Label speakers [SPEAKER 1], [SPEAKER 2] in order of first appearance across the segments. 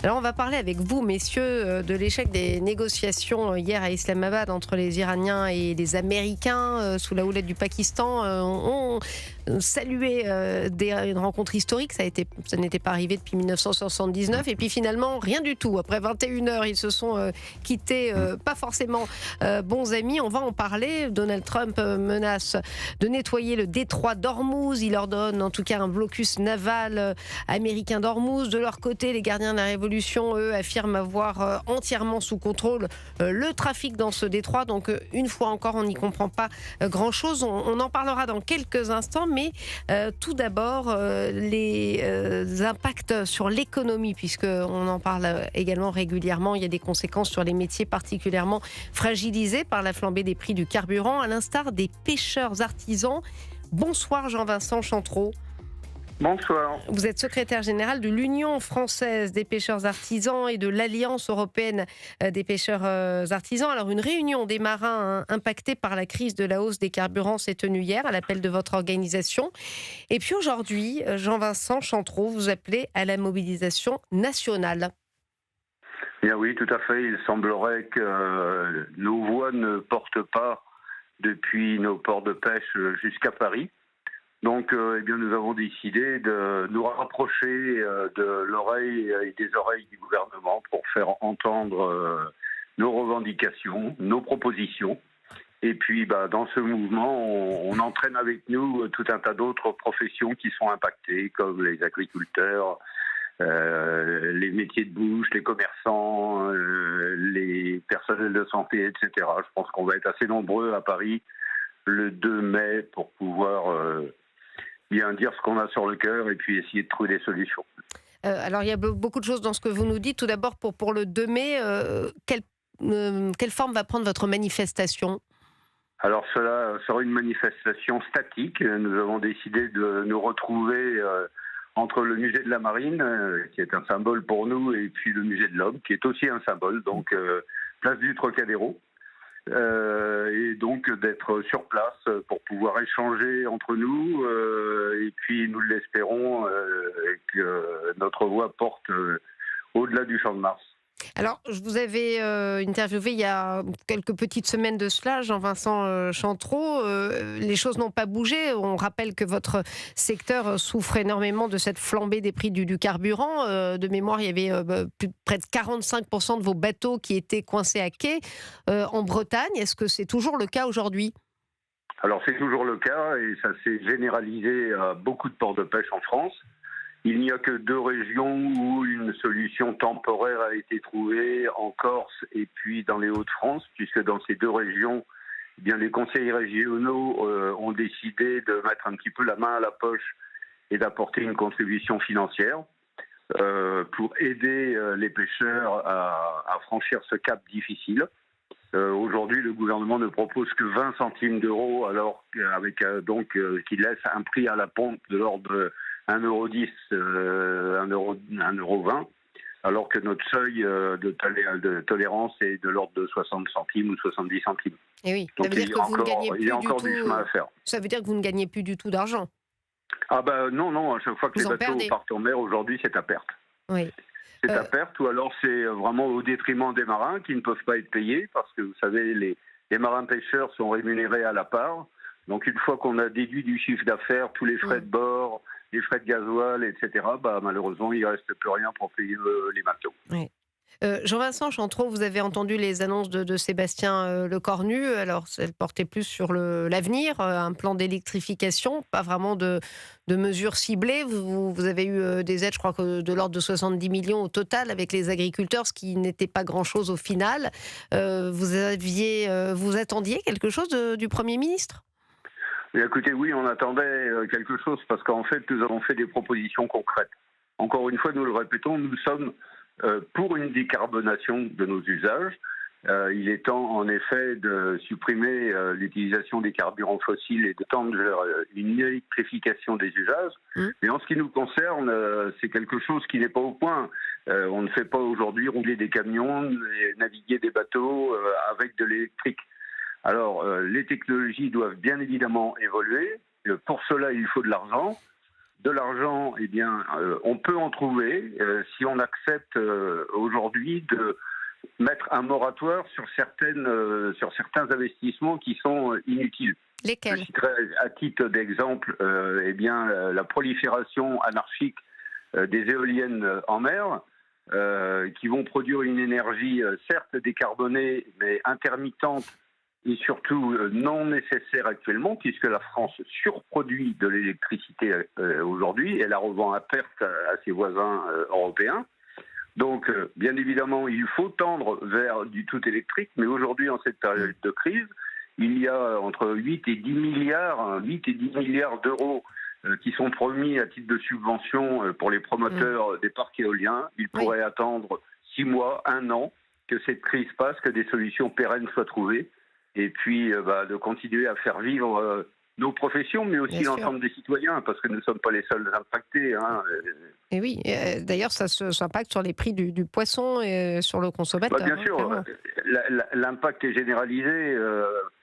[SPEAKER 1] Alors on va parler avec vous, messieurs, de l'échec des négociations hier à Islamabad entre les Iraniens et les Américains sous la houlette du Pakistan. On saluait une rencontre historique, ça n'était pas arrivé depuis 1979 et puis finalement rien du tout. Après 21 heures, ils se sont quittés, pas forcément bons amis. On va en parler. Donald Trump menace de nettoyer le détroit d'Ormuz. Il ordonne en tout cas un blocus naval américain d'Ormuz. De leur côté, les gardiens de la révolution, eux, affirment avoir entièrement sous contrôle le trafic dans ce détroit. Donc, une fois encore, on n'y comprend pas grand-chose. On en parlera dans quelques instants, mais tout d'abord, les impacts sur l'économie, puisqu'on en parle également régulièrement. Il y a des conséquences sur les métiers particulièrement fragilisés par la flambée des prix du carburant, à l'instar des pêcheurs artisans. Bonsoir Jean-Vincent Chantreau.
[SPEAKER 2] Bonsoir.
[SPEAKER 1] Vous êtes secrétaire général de l'Union française des pêcheurs artisans et de l'Alliance européenne des pêcheurs artisans. Alors, une réunion des marins impactés par la crise de la hausse des carburants s'est tenue hier à l'appel de votre organisation. Et puis aujourd'hui, Jean-Vincent Chantreau, vous appelez à la mobilisation nationale.
[SPEAKER 2] Bien oui, tout à fait. Il semblerait que nos voix ne portent pas depuis nos ports de pêche jusqu'à Paris. Donc, nous avons décidé de nous rapprocher de l'oreille et des oreilles du gouvernement pour faire entendre nos revendications, nos propositions. Et puis, dans ce mouvement, on entraîne avec nous tout un tas d'autres professions qui sont impactées, comme les agriculteurs, les métiers de bouche, les commerçants, les personnels de santé, etc. Je pense qu'on va être assez nombreux à Paris le 2 mai pour pouvoir bien dire ce qu'on a sur le cœur et puis essayer de trouver des solutions.
[SPEAKER 1] Alors, il y a beaucoup de choses dans ce que vous nous dites. Tout d'abord, pour le 2 mai, quelle forme va prendre votre manifestation ?
[SPEAKER 2] Alors, cela sera une manifestation statique. Nous avons décidé de nous retrouver entre le musée de la Marine, qui est un symbole pour nous, et puis le musée de l'Homme, qui est aussi un symbole, donc place du Trocadéro. Et donc d'être sur place pour pouvoir échanger entre nous et puis nous l'espérons que notre voix porte au-delà du Champ de Mars.
[SPEAKER 1] Alors, je vous avais interviewé il y a quelques petites semaines de cela, Jean-Vincent Chantreau. Les choses n'ont pas bougé. On rappelle que votre secteur souffre énormément de cette flambée des prix du carburant. De mémoire, il y avait près de 45% de vos bateaux qui étaient coincés à quai en Bretagne. Est-ce que c'est toujours le cas aujourd'hui ?
[SPEAKER 2] Alors, c'est toujours le cas et ça s'est généralisé à beaucoup de ports de pêche en France. Il n'y a que 2 régions où une solution temporaire a été trouvée, en Corse et puis dans les Hauts-de-France, puisque dans ces 2 régions, les conseils régionaux ont décidé de mettre un petit peu la main à la poche et d'apporter une contribution financière pour aider les pêcheurs à franchir ce cap difficile. Aujourd'hui, le gouvernement ne propose que 20 centimes d'euros, alors qu'il laisse un prix à la pompe de l'ordre de 1,10 €, 1,20 €, alors que notre seuil de tolérance est de l'ordre de 60 centimes ou 70 centimes.
[SPEAKER 1] Et oui,
[SPEAKER 2] donc il y a encore du chemin à faire.
[SPEAKER 1] Ça veut dire que vous ne gagnez plus du tout d'argent.
[SPEAKER 2] Non, à chaque fois que les bateaux partent en mer, aujourd'hui, c'est à perte.
[SPEAKER 1] Oui.
[SPEAKER 2] C'est à perte, ou alors c'est vraiment au détriment des marins qui ne peuvent pas être payés, parce que vous savez, les marins pêcheurs sont rémunérés à la part. Donc une fois qu'on a déduit du chiffre d'affaires tous les frais de bord, les frais de gasoil, etc., malheureusement, il ne reste plus rien pour payer les bateaux.
[SPEAKER 1] Oui. Jean-Vincent Chantreau, vous avez entendu les annonces de Sébastien Lecornu. Alors, elles portaient plus sur l'avenir, un plan d'électrification, pas vraiment de mesures ciblées. Vous avez eu des aides, je crois, que de l'ordre de 70 millions au total avec les agriculteurs, ce qui n'était pas grand-chose au final. Vous attendiez quelque chose du Premier ministre ?
[SPEAKER 2] Écoutez, oui, on attendait quelque chose parce qu'en fait, nous avons fait des propositions concrètes. Encore une fois, nous le répétons, nous sommes pour une décarbonation de nos usages. Il est temps, en effet, de supprimer l'utilisation des carburants fossiles et de tendre vers une électrification des usages. Mais en ce qui nous concerne, c'est quelque chose qui n'est pas au point. On ne fait pas aujourd'hui rouler des camions et naviguer des bateaux avec de l'électrique. Alors, les technologies doivent bien évidemment évoluer. Pour cela, il faut de l'argent. de l'argent, eh bien, on peut en trouver si on accepte aujourd'hui de mettre un moratoire sur certains investissements qui sont inutiles.
[SPEAKER 1] Lesquels?
[SPEAKER 2] Je citerai à titre d'exemple eh bien, la prolifération anarchique des éoliennes en mer, qui vont produire une énergie certes décarbonée, mais intermittente et surtout non nécessaire actuellement, puisque la France surproduit de l'électricité aujourd'hui et la revend à perte à ses voisins européens. Donc, bien évidemment, il faut tendre vers du tout électrique, mais aujourd'hui, en cette période de crise, il y a entre 8 et 10 milliards d'euros qui sont promis à titre de subvention pour les promoteurs des parcs éoliens. Ils pourraient attendre 6 mois, 1 an, que cette crise passe, que des solutions pérennes soient trouvées, et puis de continuer à faire vivre nos professions, mais aussi l'ensemble des citoyens, parce que nous ne sommes pas les seuls impactés.
[SPEAKER 1] Et oui, d'ailleurs, ça s'impacte sur les prix du poisson et sur le consommateur.
[SPEAKER 2] Bien sûr, l'impact est généralisé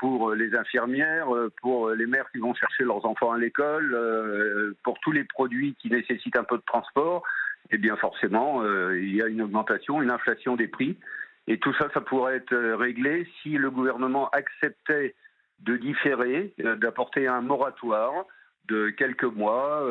[SPEAKER 2] pour les infirmières, pour les mères qui vont chercher leurs enfants à l'école, pour tous les produits qui nécessitent un peu de transport. Et bien forcément, il y a une augmentation, une inflation des prix. Et tout ça, ça pourrait être réglé si le gouvernement acceptait de différer, d'apporter un moratoire de quelques mois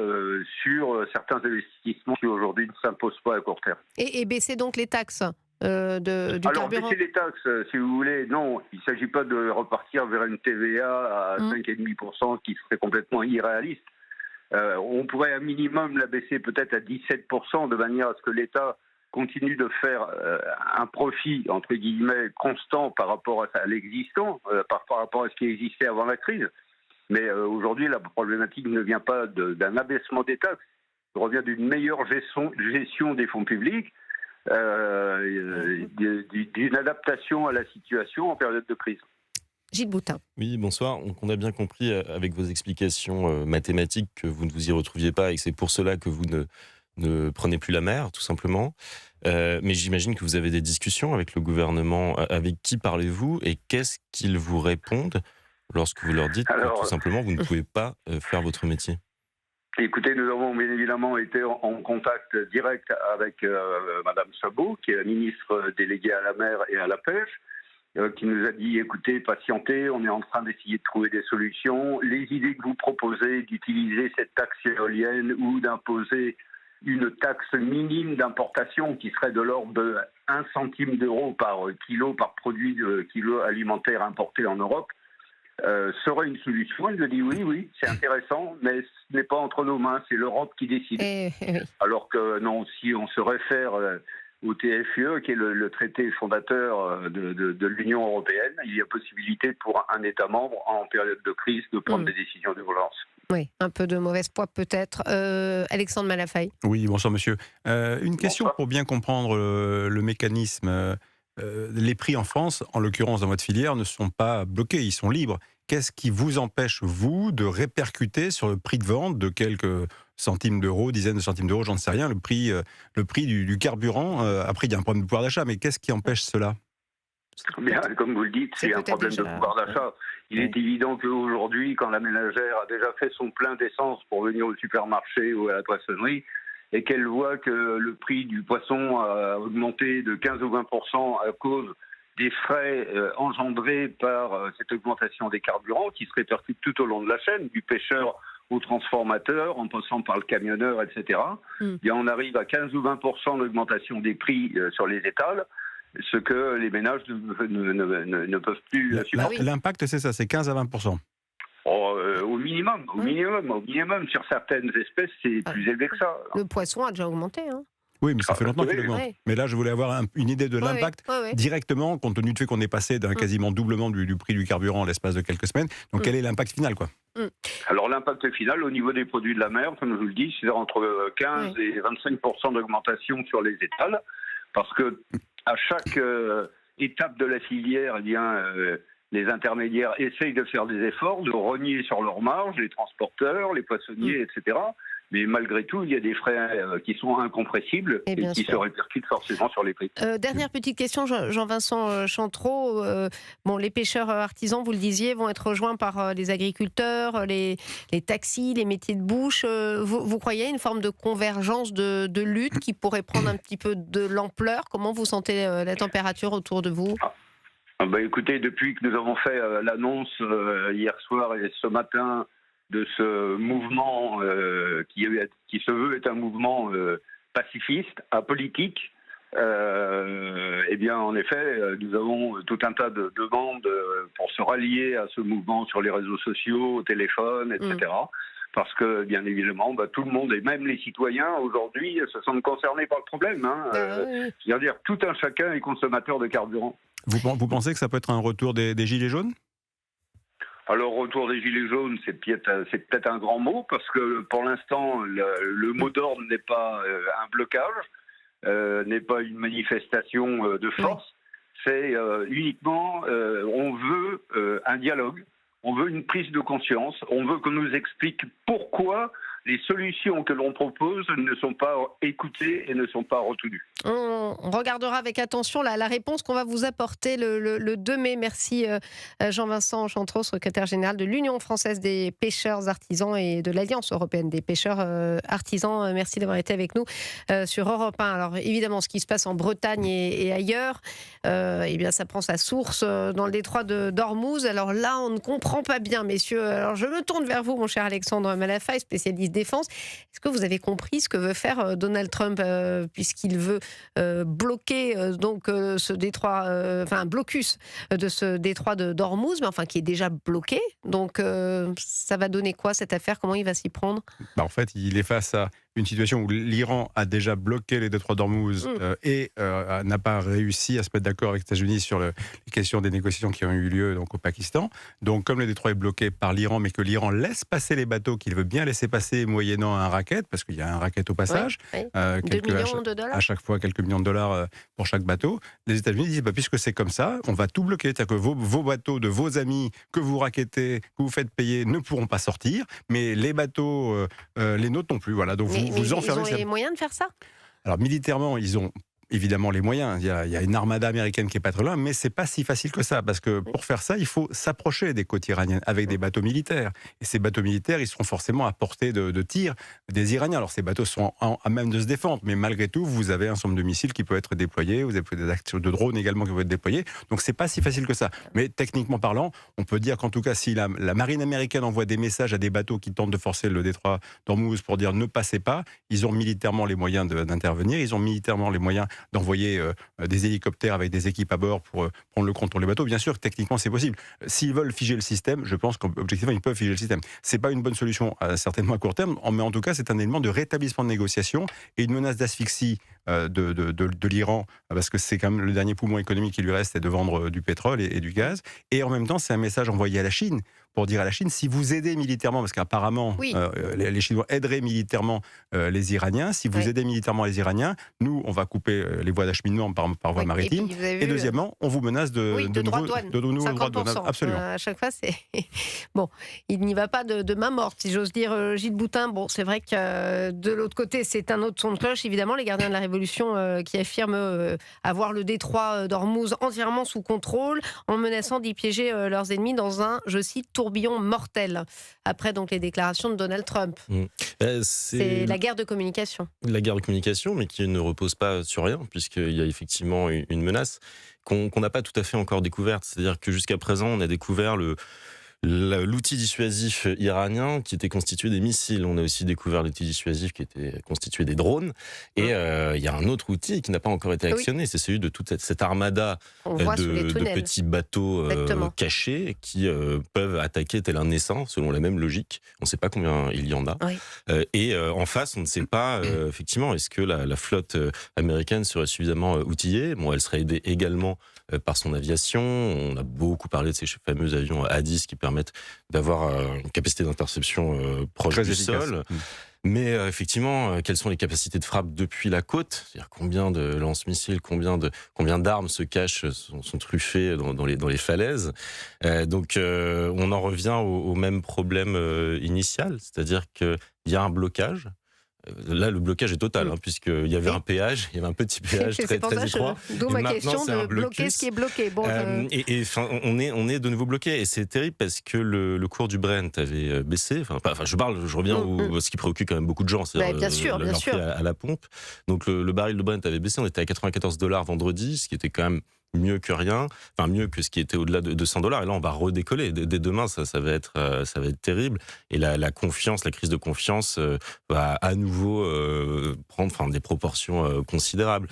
[SPEAKER 2] sur certains investissements qui aujourd'hui ne s'imposent pas à court terme.
[SPEAKER 1] Et baisser donc les taxes du
[SPEAKER 2] Alors,
[SPEAKER 1] carburant.
[SPEAKER 2] baisser les taxes, si vous voulez, non, il ne s'agit pas de repartir vers une TVA à 5,5% qui serait complètement irréaliste. On pourrait à minimum la baisser peut-être à 17% de manière à ce que l'État continue de faire un profit, entre guillemets, constant par rapport à l'existant, par rapport à ce qui existait avant la crise. Mais aujourd'hui, la problématique ne vient pas d'un abaissement des taxes, elle revient d'une meilleure gestion des fonds publics, d'une adaptation à la situation en période de crise.
[SPEAKER 1] Gilles Boutin.
[SPEAKER 3] Oui, bonsoir. Donc, on a bien compris avec vos explications mathématiques que vous ne vous y retrouviez pas et que c'est pour cela que vous ne prenez plus la mer, tout simplement. Mais j'imagine que vous avez des discussions avec le gouvernement. Avec qui parlez-vous et qu'est-ce qu'ils vous répondent lorsque vous leur dites que tout simplement vous ne pouvez pas faire votre métier?
[SPEAKER 2] Écoutez, nous avons bien évidemment été en contact direct avec Madame Sabot, qui est la ministre déléguée à la mer et à la pêche, qui nous a dit, écoutez, patientez, on est en train d'essayer de trouver des solutions. Les idées que vous proposez d'utiliser cette taxe éolienne ou d'imposer une taxe minime d'importation qui serait de l'ordre de 1 centime d'euro par kilo, par produit de kilo alimentaire importé en Europe, serait une solution. Il me dit oui, c'est intéressant, mais ce n'est pas entre nos mains, c'est l'Europe qui décide. Alors que non, si on se réfère au TFUE, qui est le traité fondateur de l'Union européenne, il y a possibilité pour un État membre en période de crise de prendre des décisions d'urgence.
[SPEAKER 1] Oui, un peu de mauvaise foi peut-être. Alexandre Malafaille.
[SPEAKER 4] Oui, bonsoir monsieur. Une question pour bien comprendre le mécanisme. Les prix en France, en l'occurrence dans votre filière, ne sont pas bloqués, ils sont libres. Qu'est-ce qui vous empêche, vous, de répercuter sur le prix de vente de quelques centimes d'euros, dizaines de centimes d'euros, j'en sais rien, le prix du carburant? Après, il y a un problème de pouvoir d'achat, mais qu'est-ce qui empêche cela?
[SPEAKER 2] Bien, comme vous le dites, c'est un problème de pouvoir d'achat. Il est évident qu'aujourd'hui, quand la ménagère a déjà fait son plein d'essence pour venir au supermarché ou à la poissonnerie, et qu'elle voit que le prix du poisson a augmenté de 15 ou 20% à cause des frais engendrés par cette augmentation des carburants qui se répercutent tout au long de la chaîne, du pêcheur au transformateur, en passant par le camionneur, etc. Bien, on arrive à 15 ou 20% d'augmentation des prix sur les étals, ce que les ménages ne peuvent plus supporter.
[SPEAKER 4] L'impact, c'est ça, c'est 15 à 20%.
[SPEAKER 2] Au minimum. Sur certaines espèces, c'est plus élevé que ça.
[SPEAKER 1] Le poisson a déjà augmenté.
[SPEAKER 4] Oui, mais ça fait longtemps qu'il augmente. Mais là, je voulais avoir une idée de l'impact directement, compte tenu du fait qu'on est passé d'un quasiment doublement du prix du carburant en l'espace de quelques semaines. Donc, quel est l'impact final, quoi?
[SPEAKER 2] Alors, l'impact final, au niveau des produits de la mer, comme je vous le dis, c'est entre 15 et 25% d'augmentation sur les étals, parce que à chaque étape de la filière, eh bien, les intermédiaires essayent de faire des efforts, de rogner sur leurs marges, les transporteurs, les poissonniers, etc. Mais malgré tout, il y a des frais qui sont incompressibles et qui se répercutent forcément sur les prix.
[SPEAKER 1] Dernière petite question, Jean-Vincent Chantreau. Les pêcheurs artisans, vous le disiez, vont être rejoints par les agriculteurs, les taxis, les métiers de bouche. Vous croyez à une forme de convergence de lutte qui pourrait prendre un petit peu de l'ampleur? Comment vous sentez la température autour de vous?
[SPEAKER 2] Écoutez, depuis que nous avons fait l'annonce hier soir et ce matin de ce mouvement qui se veut être un mouvement pacifiste, apolitique, en effet, nous avons tout un tas de demandes pour se rallier à ce mouvement sur les réseaux sociaux, au téléphone, etc. Parce que, bien évidemment, tout le monde, et même les citoyens, aujourd'hui, se sentent concernés par le problème. C'est-à-dire, tout un chacun est consommateur de carburant.
[SPEAKER 4] Vous pensez que ça peut être un retour des Gilets jaunes ?
[SPEAKER 2] Alors, retour des Gilets jaunes, c'est peut-être un grand mot, parce que pour l'instant, le mot d'ordre n'est pas un blocage, n'est pas une manifestation de force. C'est uniquement, on veut un dialogue, on veut une prise de conscience, on veut qu'on nous explique pourquoi les solutions que l'on propose ne sont pas écoutées et ne sont pas retenues.
[SPEAKER 1] On regardera avec attention la réponse qu'on va vous apporter le 2 mai. Merci Jean-Vincent Chantreau, secrétaire général de l'Union française des pêcheurs artisans et de l'Alliance européenne des pêcheurs artisans. Merci d'avoir été avec nous sur Europe 1. Alors évidemment, ce qui se passe en Bretagne et ailleurs, ça prend sa source dans le détroit d'Ormuz. Alors là, on ne comprend pas bien, messieurs. Alors je me tourne vers vous, mon cher Alexandre Malafaye, spécialiste défense. Est-ce que vous avez compris ce que veut faire Donald Trump puisqu'il veut bloquer ce détroit, un blocus de ce détroit d'Ormuz, mais qui est déjà bloqué. Donc ça va donner quoi cette affaire? Comment il va s'y prendre?
[SPEAKER 4] En fait, il est face à une situation où l'Iran a déjà bloqué les détroits d'Ormuz et n'a pas réussi à se mettre d'accord avec les États-Unis sur les questions des négociations qui ont eu lieu au Pakistan. Donc, comme le détroit est bloqué par l'Iran, mais que l'Iran laisse passer les bateaux qu'il veut bien laisser passer moyennant un racket, parce qu'il y a un racket au passage,
[SPEAKER 1] 2 millions de dollars.
[SPEAKER 4] À chaque fois quelques millions de dollars pour chaque bateau, les États-Unis disent puisque c'est comme ça, on va tout bloquer. C'est-à-dire que vos bateaux de vos amis que vous raquettez, que vous faites payer, ne pourront pas sortir, mais les bateaux, les nôtres non plus. Voilà. Donc vous enfermez.
[SPEAKER 1] Ils ont les moyens de faire ça? Alors
[SPEAKER 4] militairement, ils ont évidemment les moyens. Il y a une armada américaine qui est pas très loin, mais c'est pas si facile que ça, parce que pour faire ça, il faut s'approcher des côtes iraniennes avec des bateaux militaires. Et ces bateaux militaires, ils seront forcément à portée de tir des Iraniens. Alors ces bateaux sont à même de se défendre, mais malgré tout, vous avez un ensemble de missiles qui peut être déployé, vous avez des actions de drones également qui peuvent être déployés. Donc c'est pas si facile que ça. Mais techniquement parlant, on peut dire qu'en tout cas, si la marine américaine envoie des messages à des bateaux qui tentent de forcer le détroit d'Ormuz pour dire ne passez pas, ils ont militairement les moyens d'intervenir, ils ont militairement les moyens d'envoyer des hélicoptères avec des équipes à bord pour prendre le contrôle des bateaux. Bien sûr, techniquement, c'est possible. S'ils veulent figer le système, je pense qu'objectivement, ils peuvent figer le système. C'est pas une bonne solution, certainement à court terme, mais en tout cas, c'est un élément de rétablissement de négociation et une menace d'asphyxie de l'Iran, parce que c'est quand même le dernier poumon économique qui lui reste, c'est de vendre du pétrole et du gaz. Et en même temps, c'est un message envoyé à la Chine pour dire à la Chine, si vous aidez militairement, parce qu'apparemment, les Chinois aideraient militairement les Iraniens, si vous aidez militairement les Iraniens, nous, on va couper les voies d'acheminement par voie maritime. Et deuxièmement, on vous menace de nouveaux droits de douane. Absolument.
[SPEAKER 1] À chaque fois, c'est... Bon, il n'y va pas de main morte, si j'ose dire. Gilles Boutin, c'est vrai que de l'autre côté, c'est un autre son de cloche, évidemment, les gardiens de la Révolution qui affirment avoir le détroit d'Ormuz entièrement sous contrôle, en menaçant d'y piéger leurs ennemis dans un, je cite, tourbillon mortel. Après donc les déclarations de Donald Trump. C'est la guerre de communication. La
[SPEAKER 3] guerre de communication, mais qui ne repose pas sur rien, puisqu'il y a effectivement une menace qu'on n'a pas tout à fait encore découverte. C'est-à-dire que jusqu'à présent, on a découvert l'outil dissuasif iranien qui était constitué des missiles. On a aussi découvert l'outil dissuasif qui était constitué des drones. Et il y a un autre outil qui n'a pas encore été actionné. C'est celui de toute cette armada de petits bateaux cachés qui peuvent attaquer tel un essaim, selon la même logique. On ne sait pas combien il y en a. Et en face, on ne sait pas, effectivement, est-ce que la flotte américaine serait suffisamment outillée. Elle serait aidée également par son aviation. On a beaucoup parlé de ces fameux avions A-10 qui permettent d'avoir une capacité d'interception proche du sol. Mais effectivement, quelles sont les capacités de frappe depuis la côte? C'est-à-dire combien de lance-missiles, combien d'armes se cachent, sont truffées dans les falaises. Donc on en revient au même problème initial, c'est-à-dire qu'il il y a un blocage. Là, le blocage est total, puisqu'il y avait un péage, il y avait un petit péage très étroit.
[SPEAKER 1] D'où ma question de bloquer ce qui est bloqué. Bon,
[SPEAKER 3] on est de nouveau bloqué, et c'est terrible parce que le cours du Brent avait baissé. Je reviens à ce qui préoccupe quand même beaucoup de gens, c'est
[SPEAKER 1] bien sûr.
[SPEAKER 3] Prix à la pompe. Donc le baril de Brent avait baissé, on était à $94 vendredi, ce qui était quand même mieux que rien, mieux que ce qui était au-delà de $100. Et là, on va redécoller. Dès demain, ça va être terrible. Et la confiance, la crise de confiance va à nouveau prendre des proportions considérables.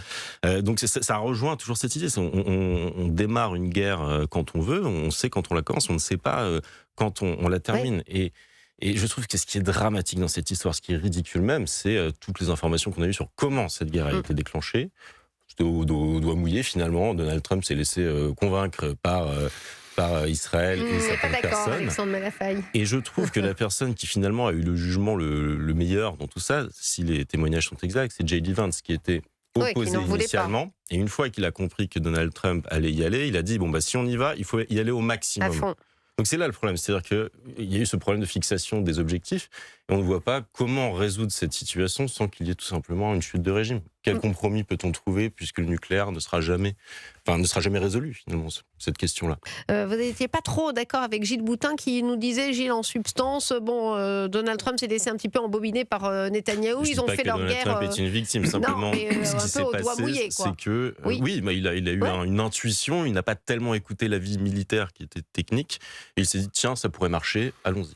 [SPEAKER 3] Donc ça rejoint toujours cette idée. On démarre une guerre quand on veut, on sait quand on la commence, on ne sait pas quand on la termine.
[SPEAKER 1] Ouais.
[SPEAKER 3] Et je trouve que ce qui est dramatique dans cette histoire, ce qui est ridicule même, c'est toutes les informations qu'on a eues sur comment cette guerre a été déclenchée. Au doigt mouillé, finalement, Donald Trump s'est laissé convaincre par Israël et certaines
[SPEAKER 1] pas d'accord,
[SPEAKER 3] personnes.
[SPEAKER 1] Alexandre Malafaille.
[SPEAKER 3] Et je trouve que la personne qui finalement a eu le jugement le meilleur dans tout ça, si les témoignages sont exacts, c'est J.D. Vance, qui était opposé initialement. Et une fois qu'il a compris que Donald Trump allait y aller, il a dit, si on y va, il faut y aller au maximum.
[SPEAKER 1] À fond.
[SPEAKER 3] Donc c'est là le problème, c'est-à-dire qu'il y a eu ce problème de fixation des objectifs et on ne voit pas comment résoudre cette situation sans qu'il y ait tout simplement une chute de régime. Quel compromis peut-on trouver puisque le nucléaire ne sera jamais résolu finalement, cette question-là.
[SPEAKER 1] Vous n'étiez pas trop d'accord avec Gilles Boutin qui nous disait, Gilles, en substance, Donald Trump s'est laissé un petit peu embobiner par Netanyahou, ils ont fait leur guerre.
[SPEAKER 3] Donald Trump est une victime, simplement.
[SPEAKER 1] Ce
[SPEAKER 3] qui s'est passé, c'est que il a eu une intuition, il n'a pas tellement écouté l'avis militaire qui était technique, et il s'est dit tiens, ça pourrait marcher, allons-y.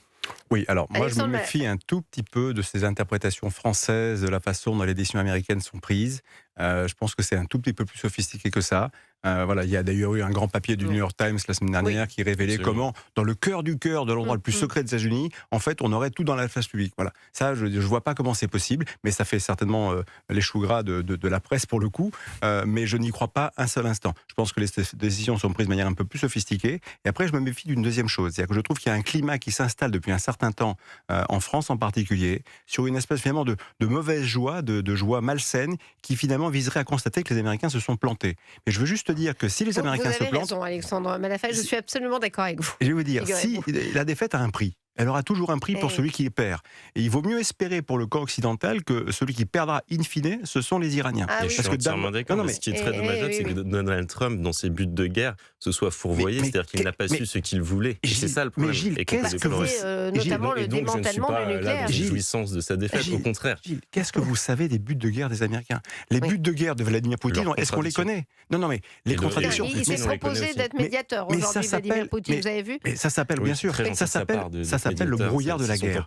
[SPEAKER 4] Oui, alors moi je me méfie un tout petit peu de ces interprétations françaises, de la façon dont les décisions américaines sont prises. Je pense que c'est un tout petit peu plus sophistiqué que ça. Il y a d'ailleurs eu un grand papier du New York Times la semaine dernière qui révélait comment, dans le cœur du cœur de l'endroit le plus secret des États-Unis, en fait, on aurait tout dans la place publique. Voilà. Ça, je vois pas comment c'est possible, mais ça fait certainement les choux gras de la presse pour le coup. Mais je n'y crois pas un seul instant. Je pense que les décisions sont prises de manière un peu plus sophistiquée. Et après, je me méfie d'une deuxième chose, c'est-à-dire que je trouve qu'il y a un climat qui s'installe depuis un certain temps, en France en particulier, sur une espèce finalement de mauvaise joie, de joie malsaine, qui finalement viserait à constater que les Américains se sont plantés. Mais je veux juste dire que si les Américains se plantent... Vous
[SPEAKER 1] avez raison, Alexandre Malafaille, je suis absolument d'accord avec vous.
[SPEAKER 4] Et je veux dire, si la défaite a un prix, elle aura toujours un prix pour celui qui perd. Et il vaut mieux espérer pour le camp occidental que celui qui perdra in fine, ce sont les Iraniens.
[SPEAKER 3] Je suis entièrement d'accord. Ce qui est très dommageable, c'est que Donald Trump, dans ses buts de guerre, se soit fourvoyé, c'est-à-dire qu'il n'a pas su ce qu'il voulait. Et c'est ça le problème.
[SPEAKER 4] Mais Gilles, qu'est-ce que vous...
[SPEAKER 1] notamment le démantèlement du nucléaire.
[SPEAKER 3] La jouissance de sa défaite, au contraire.
[SPEAKER 4] Gilles, qu'est-ce que vous savez des buts de guerre des Américains? Les buts de guerre de Vladimir Poutine, est-ce qu'on les connaît? Non, mais les contradictions...
[SPEAKER 1] Il s'est proposé d'être médiateur aujourd'hui, Vladimir Poutine, vous avez vu?
[SPEAKER 4] Mais ça s'appelle, bien sûr, ça s'appelle le brouillard de la guerre.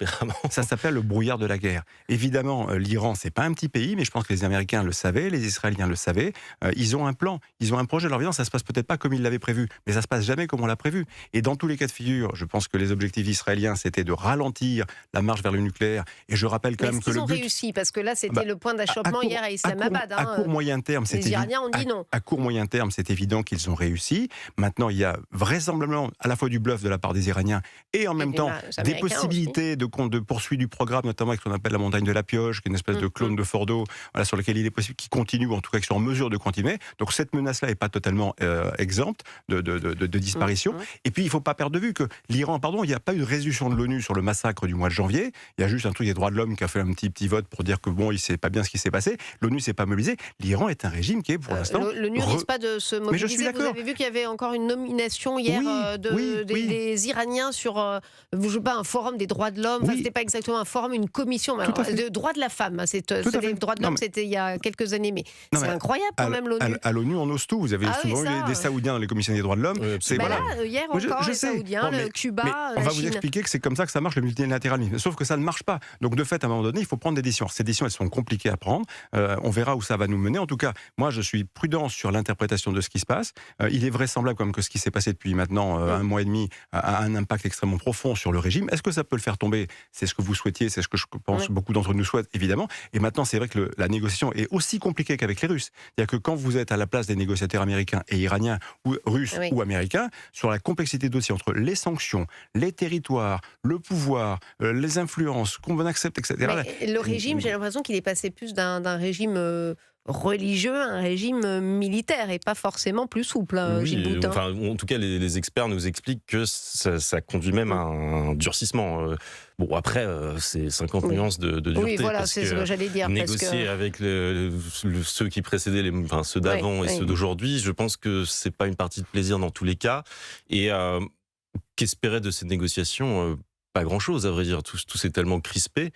[SPEAKER 4] Ça s'appelle le brouillard de la guerre. Évidemment, l'Iran, c'est pas un petit pays, mais je pense que les Américains le savaient, les Israéliens le savaient. Ils ont un plan, ils ont un projet. Alors évidemment, ça se passe peut-être pas comme ils l'avaient prévu, mais ça se passe jamais comme on l'a prévu. Et dans tous les cas de figure, je pense que les objectifs israéliens, c'était de ralentir la marche vers le nucléaire. Et je rappelle quand même que le but...
[SPEAKER 1] Ils ont réussi, parce que là, c'était le point d'achoppement hier à Islamabad.
[SPEAKER 4] À court moyen terme,
[SPEAKER 1] les Iraniens ont dit non.
[SPEAKER 4] À court moyen terme, c'est évident qu'ils ont réussi. Maintenant, il y a vraisemblablement à la fois du bluff de la part des Iraniens et en même temps des possibilités de poursuite du programme, notamment avec ce qu'on appelle la montagne de la pioche, qui est une espèce de clone de Fordo, sur lequel il est possible qu'ils continuent, ou en tout cas qu'ils sont en mesure de continuer. Donc cette menace-là n'est pas totalement exempte de disparition. Et puis il ne faut pas perdre de vue que l'Iran, il n'y a pas eu de résolution de l'ONU sur le massacre du mois de janvier. Il y a juste un truc des droits de l'homme qui a fait un petit vote pour dire que il ne sait pas bien ce qui s'est passé. L'ONU ne s'est pas mobilisée. L'Ran est un régime qui est pour l'instant...
[SPEAKER 1] L'ONU ne risque pas de se mobiliser.
[SPEAKER 4] Mais je suis d'accord.
[SPEAKER 1] Vous avez vu qu'il y avait encore une nomination hier des Iraniens sur un forum des droits de l'homme. Enfin, c'était pas exactement un forum, une commission de droits de la femme. Les droits de l'homme, c'était il y a quelques années, mais c'est incroyable quand même l'ONU.
[SPEAKER 4] À l'ONU, on ose tout. Vous avez souvent eu des Saoudiens dans les commissions des droits de l'homme.
[SPEAKER 1] Hier encore, les Saoudiens, le Cuba, la
[SPEAKER 4] on va
[SPEAKER 1] Chine.
[SPEAKER 4] vous expliquer que c'est comme ça que ça marche le multilatéralisme. Sauf que ça ne marche pas. Donc de fait, à un moment donné, il faut prendre des décisions. Ces décisions, elles sont compliquées à prendre. On verra où ça va nous mener. En tout cas, moi, je suis prudent sur l'interprétation de ce qui se passe. Il est vraisemblable comme que ce qui s'est passé depuis maintenant un mois et demi a un impact extrêmement profond sur le régime. Est-ce que ça peut le faire tomber? C'est ce que vous souhaitiez, c'est ce que je pense beaucoup d'entre nous souhaitent, évidemment. Et maintenant, c'est vrai que la négociation est aussi compliquée qu'avec les Russes. C'est-à-dire que quand vous êtes à la place des négociateurs américains et iraniens, ou russes ou américains, sur la complexité de dossier entre les sanctions, les territoires, le pouvoir, les influences, qu'on accepte, etc.
[SPEAKER 1] Mais le régime, j'ai l'impression qu'il est passé plus d'un régime religieux, un régime militaire et pas forcément plus souple, Gilles Boutin.
[SPEAKER 3] Enfin, en tout cas, les experts nous expliquent que ça conduit même à un durcissement. Bon, après, c'est 50 nuances de dureté.
[SPEAKER 1] Oui, voilà,
[SPEAKER 3] parce
[SPEAKER 1] c'est ce que j'allais dire.
[SPEAKER 3] Négocier avec ceux qui précédaient, ceux d'avant et ceux d'aujourd'hui, je pense que c'est pas une partie de plaisir dans tous les cas. Et qu'espérer de ces négociations pas grand-chose, à vrai dire. Tout s'est tellement crispé.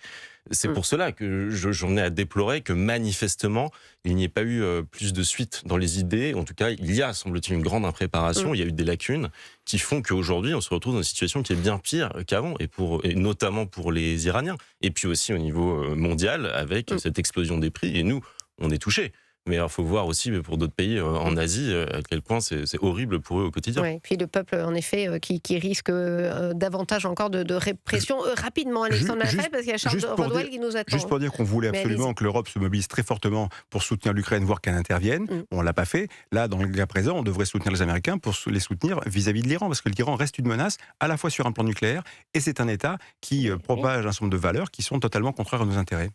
[SPEAKER 3] C'est pour cela que j'en ai à déplorer que manifestement, il n'y ait pas eu plus de suite dans les idées. En tout cas, il y a, semble-t-il, une grande impréparation. Il y a eu des lacunes qui font qu'aujourd'hui, on se retrouve dans une situation qui est bien pire qu'avant, et notamment pour les Iraniens. Et puis aussi au niveau mondial, avec cette explosion des prix. Et nous, on est touchés. Mais il faut voir aussi pour d'autres pays en Asie à quel point c'est horrible pour eux au quotidien.
[SPEAKER 1] Oui, puis le peuple, en effet, qui risque davantage encore de répression. Rapidement, Alexandre Lafay, parce qu'il y a Charles Rodwell qui nous attend.
[SPEAKER 4] Juste pour dire qu'on voulait absolument que l'Europe se mobilise très fortement pour soutenir l'Ukraine, voire qu'elle intervienne. On ne l'a pas fait. Là, dans le cas présent, on devrait soutenir les Américains pour les soutenir vis-à-vis de l'Iran, parce que l'Iran reste une menace à la fois sur un plan nucléaire, et c'est un État qui propage un certain nombre de valeurs qui sont totalement contraires à nos intérêts.